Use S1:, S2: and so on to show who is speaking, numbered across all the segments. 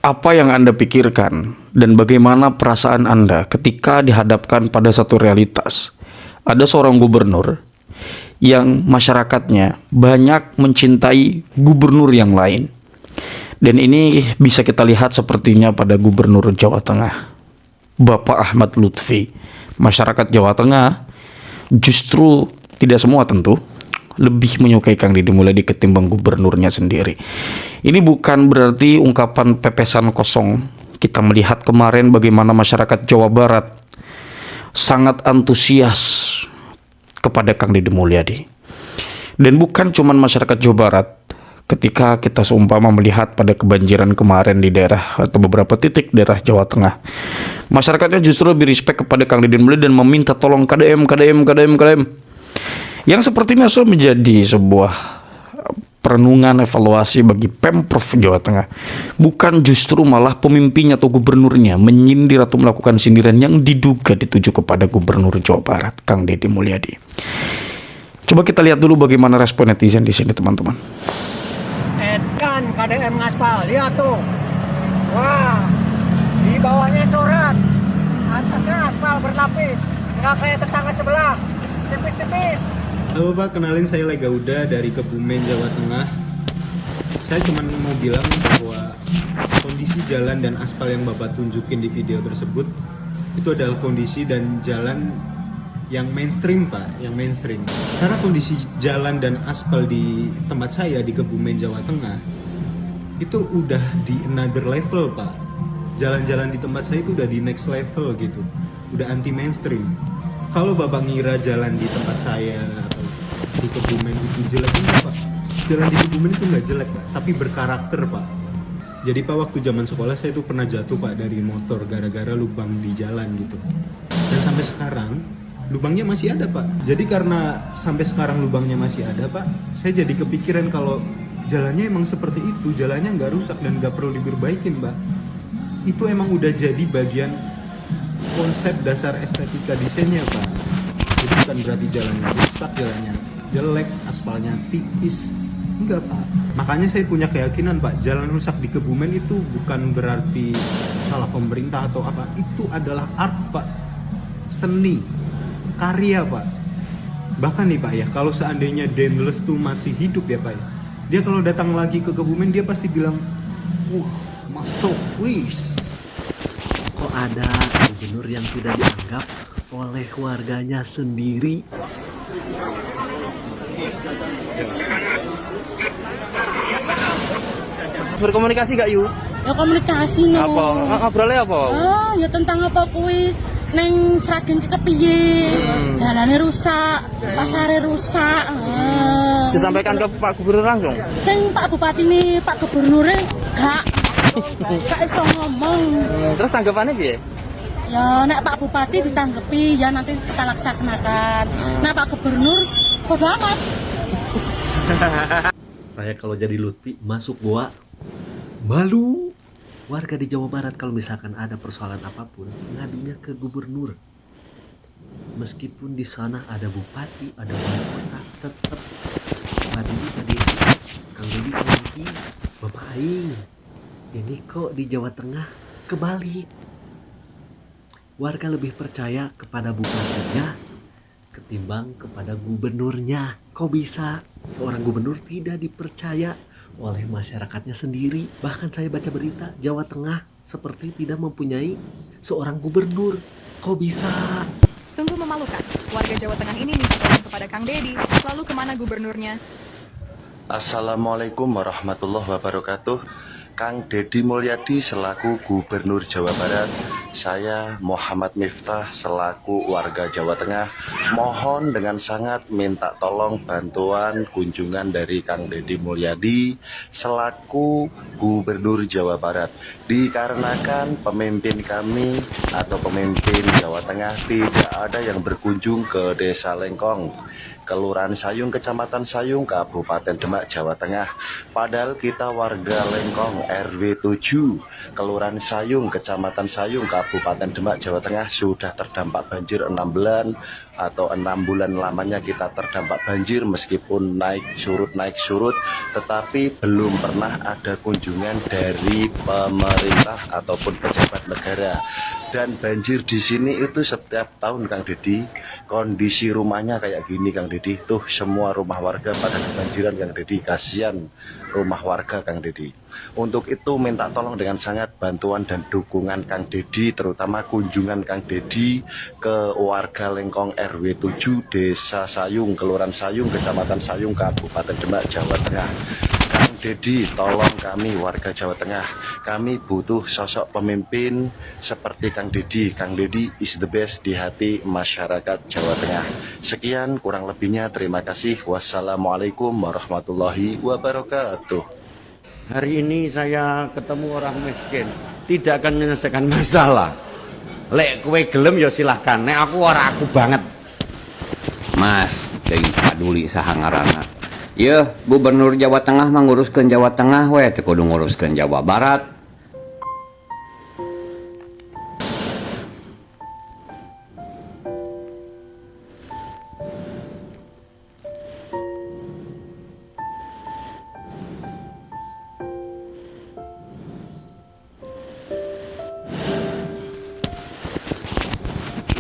S1: Apa yang Anda pikirkan dan bagaimana perasaan Anda ketika dihadapkan pada satu realitas? Ada seorang gubernur yang masyarakatnya banyak mencintai gubernur yang lain. Dan ini bisa kita lihat sepertinya pada gubernur Jawa Tengah, Bapak Ahmad Lutfi. Masyarakat Jawa Tengah justru tidak semua tentu lebih menyukai Kang Deddy Mulyadi ketimbang gubernurnya sendiri. Ini bukan berarti ungkapan pepesan kosong. Kita melihat kemarin bagaimana masyarakat Jawa Barat sangat antusias kepada Kang Deddy Mulyadi. Dan bukan cuma masyarakat Jawa Barat. Ketika kita seumpama melihat pada kebanjiran kemarin di daerah atau beberapa titik daerah Jawa Tengah, masyarakatnya justru lebih respect kepada Kang Deddy Mulyadi dan meminta tolong KDM. Yang sepertinya sudah menjadi sebuah perenungan evaluasi bagi Pemprov Jawa Tengah. Bukan justru malah pemimpinnya atau gubernurnya menyindir atau melakukan sindiran yang diduga dituju kepada gubernur Jawa Barat, Kang Deddy Mulyadi. Coba kita lihat dulu bagaimana respon netizen di sini, teman-teman.
S2: Edan KDM ngaspal, lihat tuh. Wah, di bawahnya coret, atasnya aspal berlapis, nggak kayak tetangga sebelah, tipis-tipis.
S3: Halo Pak, kenalin saya Legauda dari Kebumen, Jawa Tengah. Saya cuma mau bilang bahwa kondisi jalan dan aspal yang Bapak tunjukin di video tersebut itu adalah kondisi dan jalan yang mainstream Pak, yang mainstream. Karena kondisi jalan dan aspal di tempat saya di Kebumen, Jawa Tengah itu udah di another level Pak. Jalan-jalan di tempat saya itu udah di next level gitu, udah anti mainstream. Kalau Bapak ngira jalan di tempat saya atau di Kebumen itu jelek, enggak Pak. Jalan di Kebumen itu nggak jelek Pak, tapi berkarakter Pak. Jadi Pak, waktu zaman sekolah saya itu pernah jatuh Pak dari motor gara-gara lubang di jalan gitu. Dan sampai sekarang lubangnya masih ada Pak. Jadi karena sampai sekarang lubangnya masih ada Pak, saya jadi kepikiran kalau jalannya emang seperti itu, jalannya nggak rusak dan nggak perlu diperbaikin Pak. Itu emang udah jadi bagian konsep dasar estetika desainnya Pak. Jadi bukan berarti jalannya rusak, jalannya jelek, aspalnya tipis, enggak Pak. Makanya saya punya keyakinan Pak, jalan rusak di Kebumen itu bukan berarti salah pemerintah atau apa. Itu adalah art Pak, seni, karya Pak. Bahkan nih Pak ya, kalau seandainya Dendles tuh masih hidup ya Pak ya, dia kalau datang lagi ke Kebumen dia pasti bilang, wah masterpiece.
S4: Kok ada gubernur yang tidak dianggap oleh warganya sendiri?
S5: Berkomunikasi gak Yu?
S6: Ya komunikasi no.
S5: Apa? Ngobrolnya apa?
S6: Ah, ya tentang apa kuwi neng Sragen ki kepiye? Jalannya rusak, pasarnya rusak.
S5: Disampaikan ke Pak Gubernur langsung?
S6: Sing Pak Bupati nih, Pak Gubernurnya gak iso ngomong.
S5: Terus tanggapannya piye?
S6: Ya nek Pak Bupati ditanggepi ya nanti kita laksanakan. Nah Pak Gubernur bodo amat.
S4: Saya kalau jadi Lutfi masuk gua malu. Warga di Jawa Barat kalau misalkan ada persoalan apapun ngadunya ke gubernur. Meskipun di sana ada bupati, ada wali kota, tetap ngadunya tadi Kang Deddy, Bapak Aing. Ini kok di Jawa Tengah kebalik. Warga lebih percaya kepada bupatinya ketimbang kepada gubernurnya. Kok bisa seorang gubernur tidak dipercaya oleh masyarakatnya sendiri? Bahkan saya baca berita Jawa Tengah seperti tidak mempunyai seorang gubernur. Kok bisa?
S7: Sungguh memalukan. Warga Jawa Tengah ini minta tolong kepada Kang Deddy, lalu kemana gubernurnya?
S8: Assalamualaikum warahmatullahi wabarakatuh. Kang Deddy Mulyadi selaku Gubernur Jawa Barat, saya Muhammad Miftah selaku warga Jawa Tengah mohon dengan sangat minta tolong bantuan kunjungan dari Kang Deddy Mulyadi selaku Gubernur Jawa Barat, dikarenakan pemimpin kami atau pemimpin Jawa Tengah tidak ada yang berkunjung ke Desa Lengkong. Kelurahan Sayung, Kecamatan Sayung, Kabupaten Demak, Jawa Tengah. Padahal kita warga Lengkong RW 7, Kelurahan Sayung, Kecamatan Sayung, Kabupaten Demak, Jawa Tengah sudah terdampak banjir 6 bulan atau 6 bulan lamanya kita terdampak banjir, meskipun naik surut, tetapi belum pernah ada kunjungan dari pemerintah ataupun pejabat negara. Dan banjir di sini itu setiap tahun, Kang Deddy. Kondisi rumahnya kayak gini, Kang Deddy. Tuh semua rumah warga pada kebanjiran, Kang Deddy. Kasihan rumah warga, Kang Deddy. Untuk itu minta tolong dengan sangat bantuan dan dukungan Kang Deddy, terutama kunjungan Kang Deddy ke warga Lengkong RW 7, Desa Sayung, Kelurahan Sayung, Kecamatan Sayung, Kabupaten Demak, Jawa Tengah. Kang Deddy, tolong kami warga Jawa Tengah. Kami butuh sosok pemimpin seperti Kang Deddy. Kang Deddy is the best di hati masyarakat Jawa Tengah. Sekian kurang lebihnya, terima kasih. Wassalamualaikum warahmatullahi wabarakatuh.
S9: Hari ini saya ketemu orang miskin, tidak akan menyelesaikan masalah. Lek kue gelem ya silahkan, nek aku aku banget.
S10: Mas, dari paduli sahangarana. Ya, Gubernur Jawa Tengah menguruskan Jawa Tengah, we teu kudu nguruskeun Jawa Barat.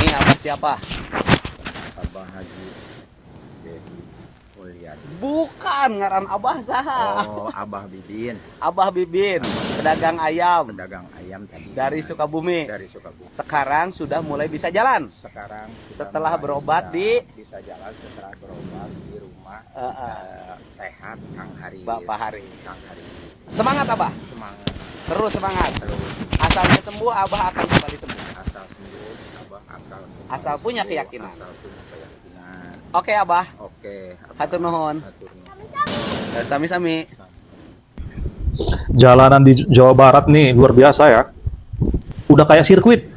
S9: Ini apa siapa?
S10: Abah Haji Dedi Mulyadi.
S9: Bukan ngaran Abah saha.
S10: Oh, Abah Bibin,
S9: Abah Bibin, pedagang ayam
S10: pedagang ayam tadi.
S9: dari Sukabumi.
S10: Dari Sukabumi.
S9: Sekarang sudah mulai bisa jalan.
S10: Sekarang
S9: Setelah berobat
S10: bisa jalan, setelah berobat di rumah sehat, Kang Hari.
S9: Bapak Hari.
S10: Kang Hari.
S9: Semangat Abah.
S10: Semangat
S9: Terus semangat.
S10: terus,
S9: Asalnya sembuh, Abah akan kembali sembuh.
S10: asal sembuh Abah akan
S9: Asal punya keyakinan.
S10: Asal punya keyakinan.
S9: Oke Abah.
S10: Oke.
S9: Hatur nuhun.
S10: Hatur nuhun.
S9: Sami-sami.
S11: Jalanan di Jawa Barat nih luar biasa ya. Udah kayak sirkuit.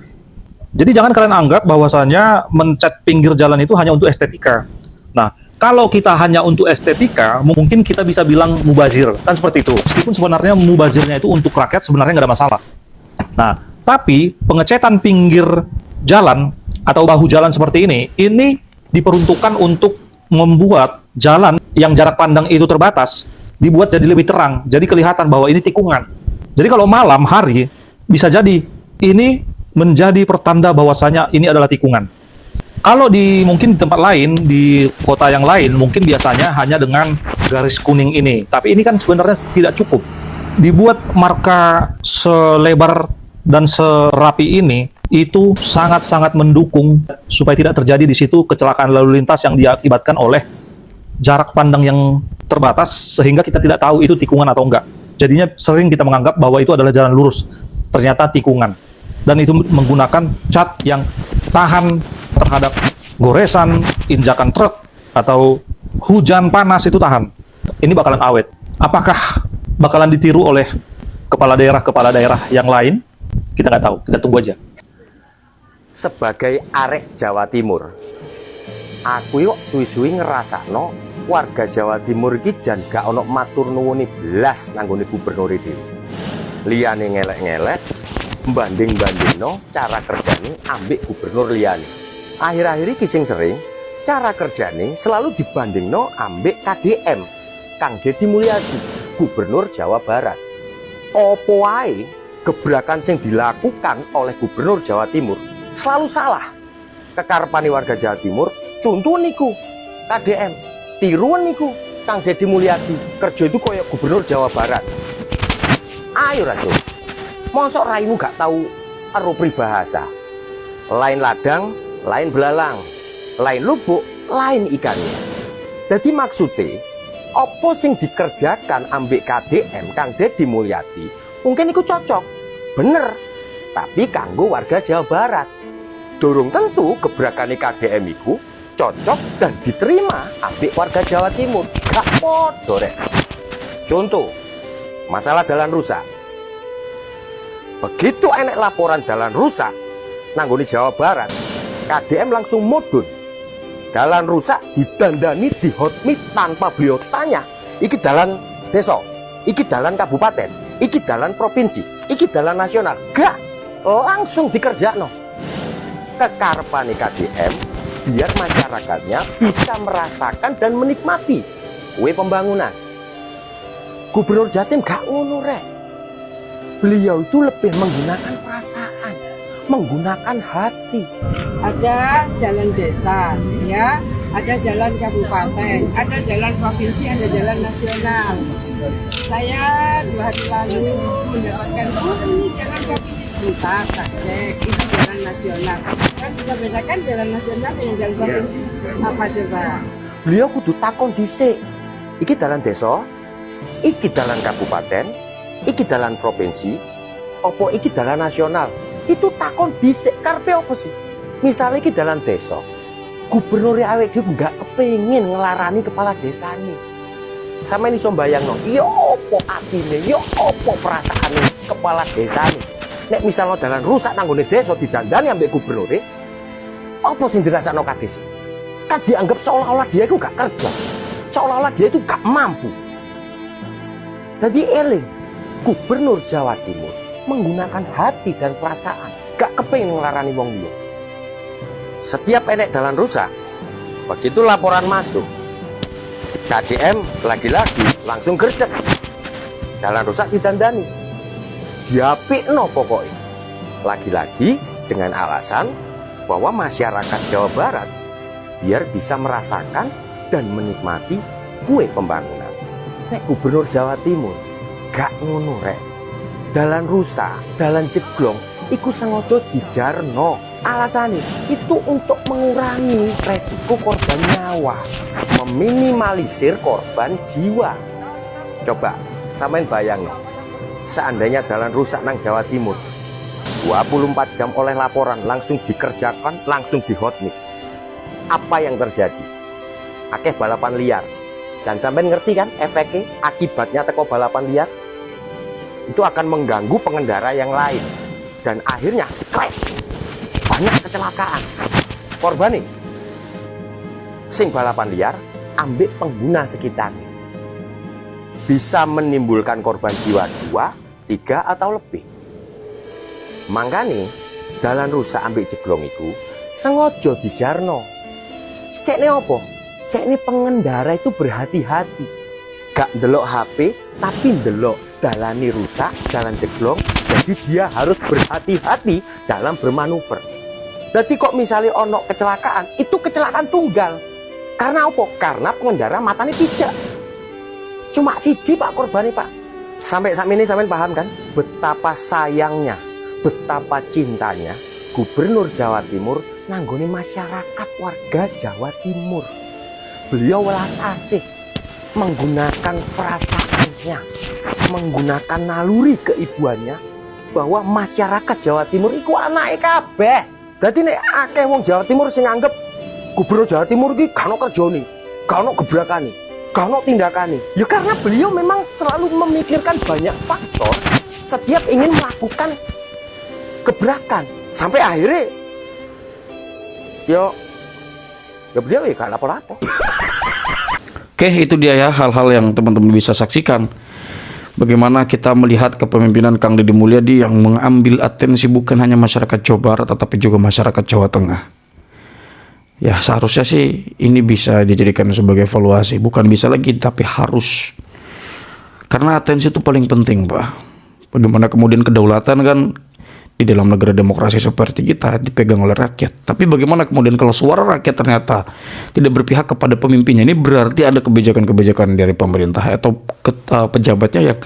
S11: Jadi jangan kalian anggap bahwasannya mencat pinggir jalan itu hanya untuk estetika. Nah, kalau kita hanya untuk estetika, mungkin kita bisa bilang mubazir. Kan seperti itu. Meskipun sebenarnya mubazirnya itu untuk rakyat sebenarnya nggak ada masalah. Nah, tapi pengecetan pinggir jalan atau bahu jalan seperti ini diperuntukkan untuk membuat jalan yang jarak pandang itu terbatas, dibuat jadi lebih terang, jadi kelihatan bahwa ini tikungan. Jadi kalau malam hari, bisa jadi ini menjadi pertanda bahwasanya ini adalah tikungan. Kalau mungkin di tempat lain, di kota yang lain, mungkin biasanya hanya dengan garis kuning ini. Tapi ini kan sebenarnya tidak cukup. Dibuat marka selebar dan serapi ini, itu sangat-sangat mendukung supaya tidak terjadi di situ kecelakaan lalu lintas yang diakibatkan oleh jarak pandang yang terbatas, sehingga kita tidak tahu itu tikungan atau enggak. Jadinya sering kita menganggap bahwa itu adalah jalan lurus, ternyata tikungan. Dan itu menggunakan cat yang tahan terhadap goresan, injakan truk, atau hujan panas itu tahan. Ini bakalan awet. Apakah bakalan ditiru oleh kepala daerah yang lain? Kita nggak tahu, kita tunggu aja.
S12: Sebagai arek Jawa Timur, aku yuk suwi-suwi ngerasakno warga Jawa Timur iki jan gak ono matur nuwuni blas nanggone gubernur iki. Liyane ngelek-ngelek, banding-bandingno cara kerjane ambek gubernur liyane. Akhir-akhir iki sing sering cara kerjane selalu dibandingno ambek KDM, Kang Deddy Mulyadi, gubernur Jawa Barat. Opo wae gebrakan sing dilakukan oleh gubernur Jawa Timur selalu salah. Kekarepane warga Jawa Timur, contoh niku KDM, tiruan niku Kang Deddy Mulyadi, kerja itu koyok gubernur Jawa Barat. Ayo rajo, mosok raimu gak tahu ero pribahasa. Lain ladang, lain belalang, lain lubuk, lain ikannya. Jadi maksudnya, apa sing dikerjakan ambek KDM Kang Deddy Mulyadi mungkin iku cocok, bener. Tapi kanggo warga Jawa Barat, dorong tentu gebrakane KDM iku cocok dan diterima ambek warga Jawa Timur. Gak podo rek. Contoh, masalah dalan rusak. Begitu enek laporan dalan rusak nanggone Jawa Barat, KDM langsung mudhun. dalan rusak didandani di hotmit tanpa beliau tanya, iki dalan desa, iki dalan kabupaten, iki dalan provinsi, iki dalan nasional. Gak, langsung dikerjakno. Kekarepane KDM biar masyarakatnya bisa merasakan dan menikmati kue pembangunan. Gubernur Jatim gak ngono rek. Beliau itu lebih menggunakan perasaan, menggunakan hati.
S13: Ada jalan desa, ya, ada jalan kabupaten, ada jalan provinsi, ada jalan nasional. Saya 2 hari lalu mendapatkan jalan provinsi sebentar, tak cek, itu jalan nasional. Kan bisa bedakan jalan nasional dengan jalan provinsi apa coba?
S12: Beliau kudu takon dhisik. Iki dalan desa, iki dalan kabupaten, iki dalan provinsi, opo iki dalan nasional. Itu takon dhisik karepe opo sih? Misalnya iki dalan desa, gubernur awake dhewe nggak kepengin ngelarani kepala desane. Sama ini sombayang no, yo opo atine, yo opo perasaane kepala desane. Nek misalnya dalan rusak nanggone desa didandani ambek gubernur, opo sing dirasakno kades? Kan dianggap seolah-olah dia itu gak kerja, seolah-olah dia itu gak mampu. Jadi eling, Gubernur Jawa Timur menggunakan hati dan perasaan, gak kepengin ngelarani wong liya. Setiap enek dalan rusak, begitu laporan masuk, KDM lagi-lagi langsung gercep. Dalan rusak didandani, diapikno pokoknya. Lagi-lagi dengan alasan bahwa masyarakat Jawa Barat biar bisa merasakan dan menikmati kue pembangunan. Nek Gubernur Jawa Timur gak ngono rek. Dalan rusak, dalan jeglong iku sengaja dijarno. Alasannya itu untuk mengurangi resiko korban nyawa, meminimalisir korban jiwa. Coba samain bayang, seandainya dalan rusak nang Jawa Timur 24 jam oleh laporan langsung dikerjakan, langsung di hotmit. Apa yang terjadi? Akeh balapan liar. Dan sampai ngerti kan efeknya, akibatnya teko balapan liar itu akan mengganggu pengendara yang lain dan akhirnya crash, banyak kecelakaan. Korban nih sing balapan liar ambek pengguna sekitarnya bisa menimbulkan korban jiwa 2, 3 atau lebih. Makanya dalan rusak ambek jeglong itu sengaja dijarno. Cek nih apa? Cek nih pengendara itu berhati-hati, gak ndelok HP tapi ndelok dalani rusak, dalan jeglong. Jadi dia harus berhati-hati dalam bermanuver. Jadi kok misalnya ono kecelakaan, itu kecelakaan tunggal. Karena apa? Karena pengendara matanya pijak. Cuma siji pak korbannya pak. Sampai saat ini sampean paham kan? Betapa sayangnya, betapa cintanya Gubernur Jawa Timur nanggone masyarakat warga Jawa Timur. Beliau welas asih menggunakan perasaannya, menggunakan naluri keibuannya bahwa masyarakat Jawa Timur iku anake kabeh. Dadi nek akeh wong Jawa Timur sing nganggep Gubernur Jawa Timur iki gak ono kerjane, gak ono gebrakane, gak ono tindakane. Ya karena beliau memang selalu memikirkan banyak faktor setiap ingin melakukan gebrakan. Sampai akhirnya yo beliau ya gak lapor-lapor.
S1: Oke, itu dia ya hal-hal yang teman-teman bisa saksikan. Bagaimana kita melihat kepemimpinan Kang Deddy Mulyadi yang mengambil atensi bukan hanya masyarakat Jawa Barat tetapi juga masyarakat Jawa Tengah. Ya seharusnya sih ini bisa dijadikan sebagai evaluasi, bukan bisa lagi tapi harus. Karena atensi itu paling penting, Pak. Bagaimana kemudian kedaulatan kan di dalam negara demokrasi seperti kita dipegang oleh rakyat. Tapi bagaimana kemudian kalau suara rakyat ternyata tidak berpihak kepada pemimpinnya, ini berarti ada kebijakan-kebijakan dari pemerintah atau pejabatnya yang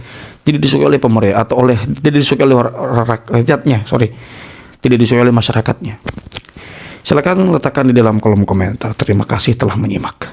S1: tidak disukai oleh pemerintah atau tidak disukai oleh rakyatnya, tidak disukai oleh masyarakatnya. Silakan letakkan di dalam kolom komentar. Terima kasih telah menyimak.